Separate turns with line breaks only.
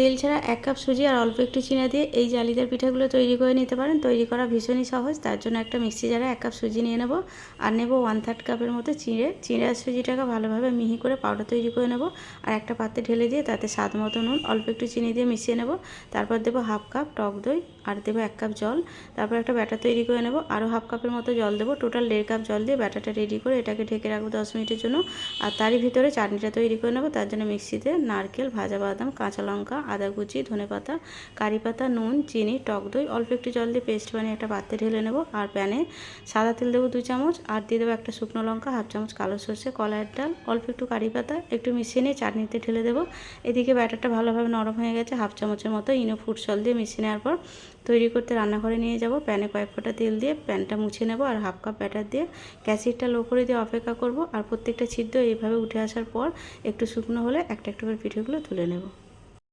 তেল ছাড়া 1 কাপ সুজি আর অল্প একটু চিনি দিয়ে এই জালিদার পিঠাগুলো তৈরি করে নিতে পারেন। তৈরি করা ভীষণই সহজ। তার জন্য একটা মিক্সি জারে 1 কাপ সুজি নিয়ে নেব আর নেব 1/3 কাপের মতো চিঁড়ে। চিঁড়ে আর সুজিটাকে ভালোভাবে মিহি করে পাউডার তৈরি করে নেব আর একটা পাত্রে ঢেলে দিয়ে তাতে স্বাদ মতো নুন, অল্প একটু চিনি দিয়ে মিশিয়ে নেব। তারপর দেবো 1/2 কাপ টক দই আর দেবো 1 কাপ জল। তারপর একটা ব্যাটার তৈরি করে নেব, আরও 1/2 কাপের মতো জল দেবো। টোটাল 1.5 কাপ জল দিয়ে ব্যাটারটা রেডি করে এটাকে ঢেকে রাখবো 10 মিনিটের জন্য। আর তারই ভিতরে চাটনিটা তৈরি করে নেব। তার জন্য মিক্সিতে নারকেল, ভাজা বাদাম, কাঁচা লঙ্কা, আদা কুচি, ধনেপাতা, কারি পাতা, নুন, চিনি, টক দই, অল্প একটু জল দিয়ে পেস্ট বানিয়ে একটা পাত্রে ঢেলে নেব। আর প্যানে সাদা তেল দেবো 2 চামচ আর দিয়ে দেবো একটা শুকনো লঙ্কা, 1/2 চামচ কালো সর্ষে, কলাইয়ের ডাল, অল্প একটু কারি পাতা, একটু মিশিয়ে নিয়ে চাটনিতে ঢেলে দেবো। এদিকে ব্যাটারটা ভালোভাবে নরম হয়ে গেছে। 1/2 চামচের মতো ইনো ফুড সল দিয়ে মিশিয়ে নেওয়ার পর তৈরি করতে রান্নাঘরে নিয়ে যাব। প্যানে কয়েক ফোঁটা তেল দিয়ে প্যানটা মুছে নেব আর 1/2 কাপ ব্যাটার দিয়ে গ্যাসেরটা লো করে দিয়ে অপেক্ষা করব। আর প্রত্যেকটা ছিদ্র এইভাবে উঠে আসার পর একটু শুকনো হলে একটা একটা করে পিঠেগুলো তুলে নেব।